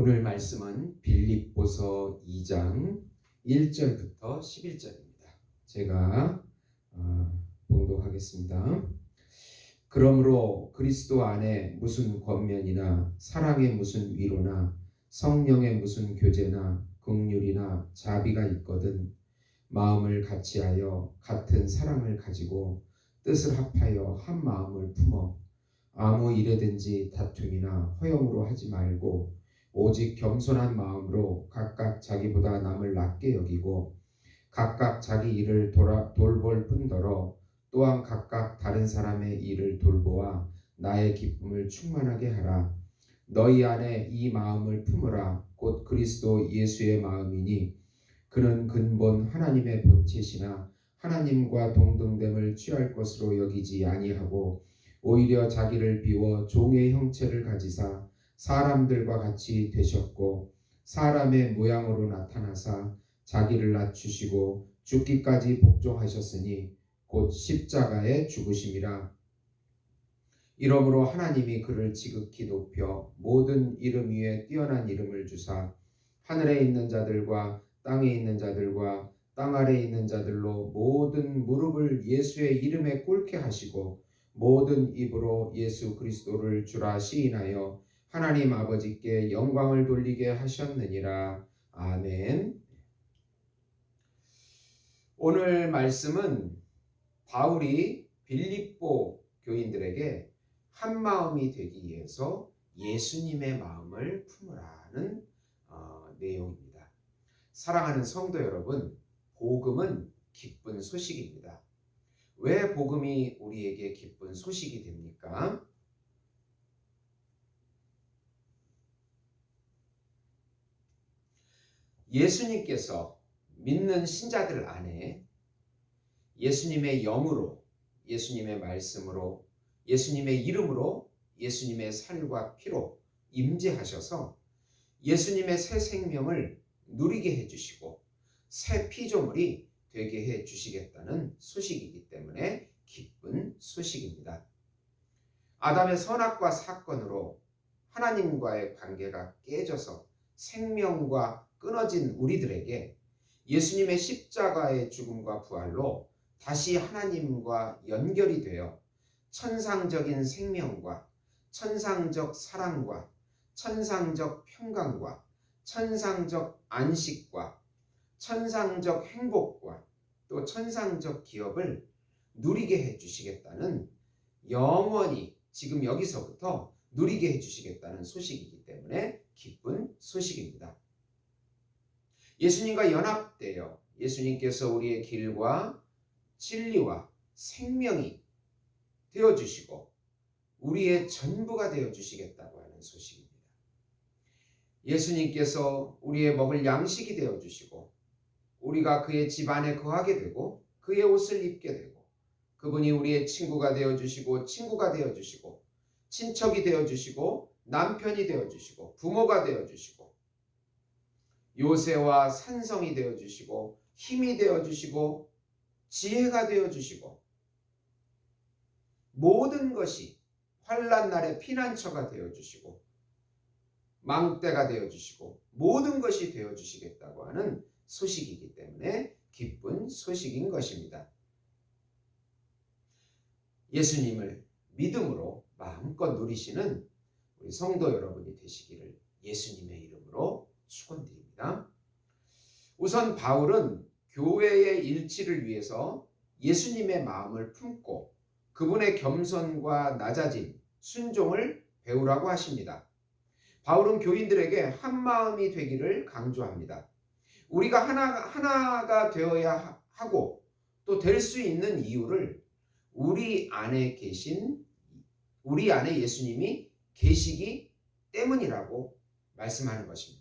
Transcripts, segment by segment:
오늘 말씀은 빌립보서 2장 1절부터 11절입니다. 제가 봉독하겠습니다. 그러므로 그리스도 안에 무슨 권면이나 사랑의 무슨 위로나 성령의 무슨 교제나 긍휼이나 자비가 있거든 마음을 같이하여 같은 사랑을 가지고 뜻을 합하여 한 마음을 품어 아무 일에든지 다툼이나 허영으로 하지 말고 오직 겸손한 마음으로 각각 자기보다 남을 낮게 여기고 각각 자기 일을 돌볼 뿐더러 또한 각각 다른 사람의 일을 돌보아 나의 기쁨을 충만하게 하라. 너희 안에 이 마음을 품으라. 곧 그리스도 예수의 마음이니 그는 근본 하나님의 본체시나 하나님과 동등됨을 취할 것으로 여기지 아니하고 오히려 자기를 비워 종의 형체를 가지사 사람들과 같이 되셨고 사람의 모양으로 나타나사 자기를 낮추시고 죽기까지 복종하셨으니 곧 십자가에 죽으심이라. 이러므로 하나님이 그를 지극히 높여 모든 이름 위에 뛰어난 이름을 주사 하늘에 있는 자들과 땅에 있는 자들과 땅 아래에 있는 자들로 모든 무릎을 예수의 이름에 꿇게 하시고 모든 입으로 예수 그리스도를 주라 시인하여 하나님 아버지께 영광을 돌리게 하셨느니라. 아멘. 오늘 말씀은 바울이 빌립보 교인들에게 한 마음이 되기 위해서 예수님의 마음을 품으라는 내용입니다. 사랑하는 성도 여러분, 복음은 기쁜 소식입니다. 왜 복음이 우리에게 기쁜 소식이 됩니까? 예수님께서 믿는 신자들 안에 예수님의 영으로, 예수님의 말씀으로, 예수님의 이름으로, 예수님의 살과 피로 임재하셔서 예수님의 새 생명을 누리게 해주시고 새 피조물이 되게 해주시겠다는 소식이기 때문에 기쁜 소식입니다. 아담의 선악과 사건으로 하나님과의 관계가 깨져서 생명과 끊어진 우리들에게 예수님의 십자가의 죽음과 부활로 다시 하나님과 연결이 되어 천상적인 생명과 천상적 사랑과 천상적 평강과 천상적 안식과 천상적 행복과 또 천상적 기업을 누리게 해주시겠다는, 영원히 지금 여기서부터 누리게 해주시겠다는 소식이기 때문에 기쁜 소식입니다. 예수님과 연합되어 예수님께서 우리의 길과 진리와 생명이 되어주시고 우리의 전부가 되어주시겠다고 하는 소식입니다. 예수님께서 우리의 먹을 양식이 되어주시고 우리가 그의 집안에 거하게 되고 그의 옷을 입게 되고 그분이 우리의 친구가 되어주시고 친구가 되어주시고 친척이 되어주시고 남편이 되어주시고 부모가 되어주시고 요새와 산성이 되어주시고 힘이 되어주시고 지혜가 되어주시고 모든 것이 환난 날의 피난처가 되어주시고 망대가 되어주시고 모든 것이 되어주시겠다고 하는 소식이기 때문에 기쁜 소식인 것입니다. 예수님을 믿음으로 마음껏 누리시는 우리 성도 여러분이 되시기를 예수님의 이름으로 축원드립니다. 우선 바울은 교회의 일치를 위해서 예수님의 마음을 품고 그분의 겸손과 낮아짐, 순종을 배우라고 하십니다. 바울은 교인들에게 한 마음이 되기를 강조합니다. 우리가 하나가 되어야 하고 또 될 수 있는 이유를 우리 안에 예수님이 계시기 때문이라고 말씀하는 것입니다.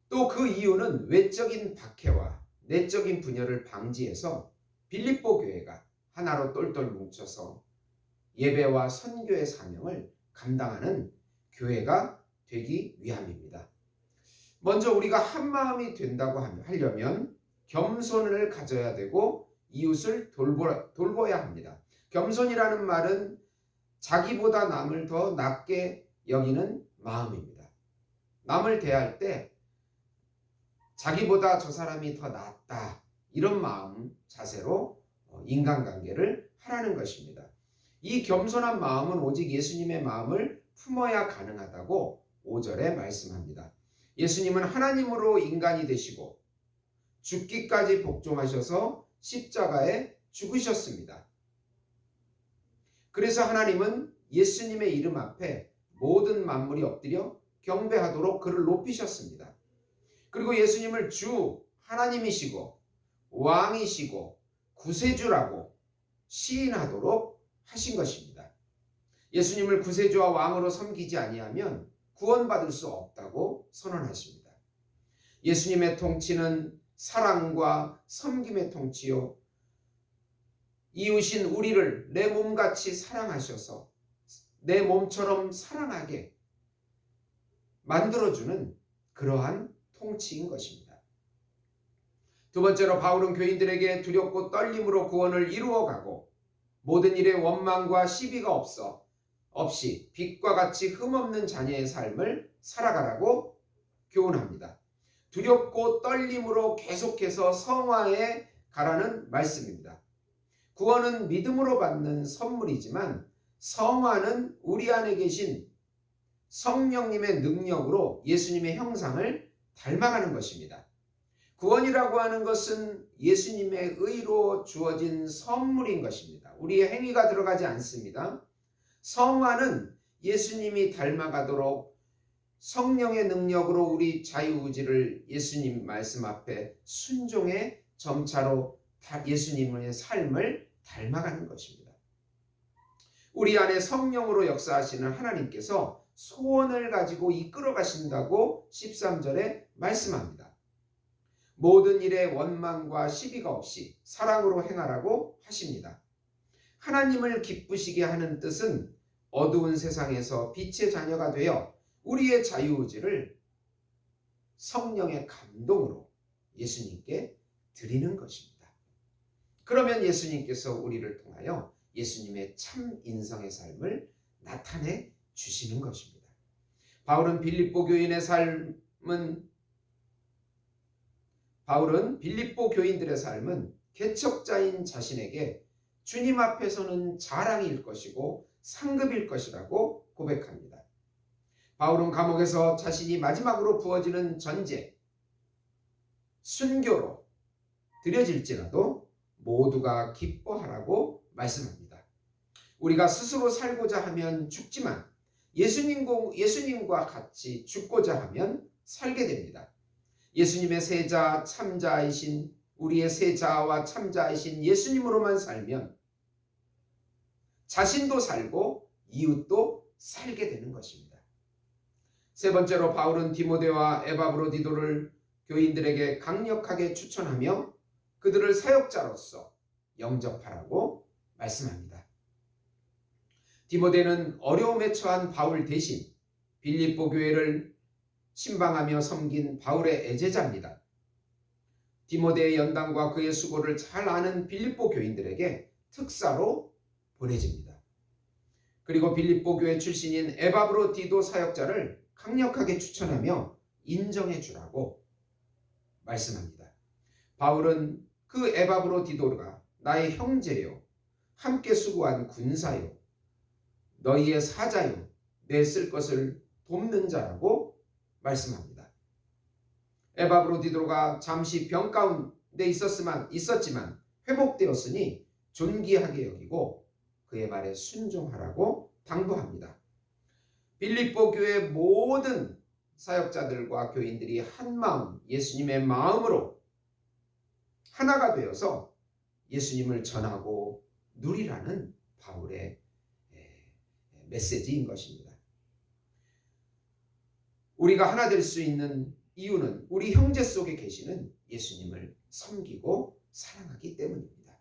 또 그 이유는 외적인 박해와 내적인 분열을 방지해서 빌립보 교회가 하나로 똘똘 뭉쳐서 예배와 선교의 사명을 감당하는 교회가 되기 위함입니다. 먼저 우리가 한 마음이 된다고 하려면 겸손을 가져야 되고 이웃을 돌보야 합니다. 겸손이라는 말은 자기보다 남을 더 낮게 여기는 마음입니다. 남을 대할 때 자기보다 저 사람이 더 낫다, 이런 마음 자세로 인간관계를 하라는 것입니다. 이 겸손한 마음은 오직 예수님의 마음을 품어야 가능하다고 5절에 말씀합니다. 예수님은 하나님으로 인간이 되시고 죽기까지 복종하셔서 십자가에 죽으셨습니다. 그래서 하나님은 예수님의 이름 앞에 모든 만물이 엎드려 경배하도록 그를 높이셨습니다. 그리고 예수님을 주 하나님이시고 왕이시고 구세주라고 시인하도록 하신 것입니다. 예수님을 구세주와 왕으로 섬기지 아니하면 구원받을 수 없다고 선언하십니다. 예수님의 통치는 사랑과 섬김의 통치요, 이웃인 우리를 내 몸같이 사랑하셔서 내 몸처럼 사랑하게 만들어주는 그러한 통치인 것입니다. 두 번째로 바울은 교인들에게 두렵고 떨림으로 구원을 이루어가고 모든 일에 원망과 시비가 없이 빛과 같이 흠없는 자녀의 삶을 살아가라고 교훈합니다. 두렵고 떨림으로 계속해서 성화에 가라는 말씀입니다. 구원은 믿음으로 받는 선물이지만 성화는 우리 안에 계신 성령님의 능력으로 예수님의 형상을 닮아가는 것입니다. 구원이라고 하는 것은 예수님의 의로 주어진 선물인 것입니다. 우리의 행위가 들어가지 않습니다. 성화는 예수님이 닮아가도록 성령의 능력으로 우리 자유의지를 예수님 말씀 앞에 순종의 점차로 예수님의 삶을 닮아가는 것입니다. 우리 안에 성령으로 역사하시는 하나님께서 소원을 가지고 이끌어 가신다고 13절에 말씀합니다. 모든 일에 원망과 시비가 없이 사랑으로 행하라고 하십니다. 하나님을 기쁘시게 하는 뜻은 어두운 세상에서 빛의 자녀가 되어 우리의 자유의지를 성령의 감동으로 예수님께 드리는 것입니다. 그러면 예수님께서 우리를 통하여 예수님의 참 인성의 삶을 나타내 주시는 것입니다. 바울은 빌립보 교인들의 삶은 개척자인 자신에게 주님 앞에서는 자랑일 것이고 상급일 것이라고 고백합니다. 바울은 감옥에서 자신이 마지막으로 부어지는 전제, 순교로 드려질지라도 모두가 기뻐하라고 말씀합니다. 우리가 스스로 살고자 하면 죽지만 예수님과 같이 죽고자 하면 살게 됩니다. 예수님의 세자 참자이신 우리의 세자와 참자이신 예수님으로만 살면 자신도 살고 이웃도 살게 되는 것입니다. 세 번째로 바울은 디모데와 에바브로디도를 교인들에게 강력하게 추천하며 그들을 사역자로서 영접하라고 말씀합니다. 디모데는 어려움에 처한 바울 대신 빌립보 교회를 신방하며 섬긴 바울의 애제자입니다. 디모데의 연단과 그의 수고를 잘 아는 빌립보 교인들에게 특사로 보내집니다. 그리고 빌립보 교회 출신인 에바브로디도 사역자를 강력하게 추천하며 인정해 주라고 말씀합니다. 바울은 그 에바브로디도가 나의 형제요, 함께 수고한 군사요, 너희의 사자요, 내 쓸 것을 돕는 자라고 말씀합니다. 에바브로디도가 잠시 병 가운데 있었지만 회복되었으니 존귀하게 여기고 그의 말에 순종하라고 당부합니다. 빌립보 교회 모든 사역자들과 교인들이 한 마음, 예수님의 마음으로 하나가 되어서 예수님을 전하고 누리라는 바울의 메시지인 것입니다. 우리가 하나 될 수 있는 이유는 우리 형제 속에 계시는 예수님을 섬기고 사랑하기 때문입니다.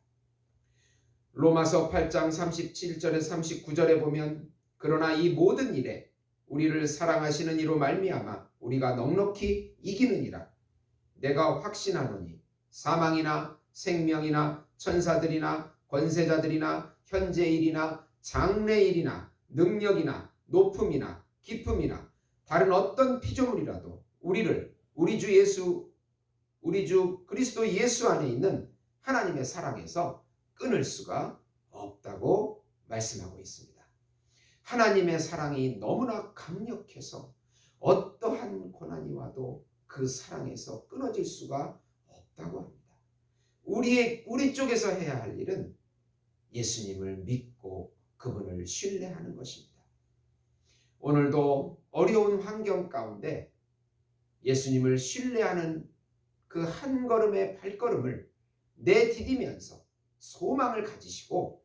로마서 8장 37절에 39절에 보면 그러나 이 모든 일에 우리를 사랑하시는 이로 말미암아 우리가 넉넉히 이기느니라. 내가 확신하노니 사망이나 생명이나 천사들이나 권세자들이나 현재일이나 장래일이나 능력이나 높음이나 깊음이나 다른 어떤 피조물이라도 우리 주 그리스도 예수 안에 있는 하나님의 사랑에서 끊을 수가 없다고 말씀하고 있습니다. 하나님의 사랑이 너무나 강력해서 어떠한 고난이 와도 그 사랑에서 끊어질 수가 없다고 합니다. 우리 쪽에서 해야 할 일은 예수님을 믿고 그분을 신뢰하는 것입니다. 오늘도 어려운 환경 가운데 예수님을 신뢰하는 그 한 걸음의 발걸음을 내디디면서 소망을 가지시고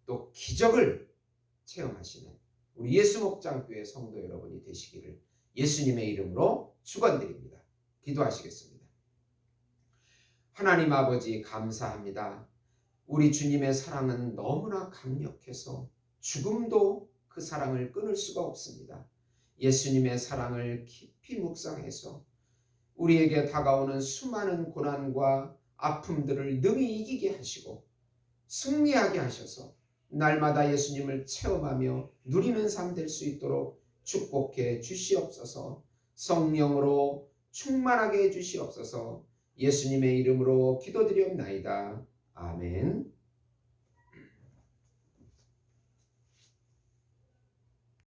또 기적을 체험하시는 우리 예수목장교회 성도 여러분이 되시기를 예수님의 이름으로 축원드립니다. 기도하시겠습니다. 하나님 아버지 감사합니다. 우리 주님의 사랑은 너무나 강력해서 죽음도 그 사랑을 끊을 수가 없습니다. 예수님의 사랑을 깊이 묵상해서 우리에게 다가오는 수많은 고난과 아픔들을 능히 이기게 하시고 승리하게 하셔서 날마다 예수님을 체험하며 누리는 삶 될 수 있도록 축복해 주시옵소서. 성령으로 충만하게 해 주시옵소서. 예수님의 이름으로 기도드리옵나이다. 아멘.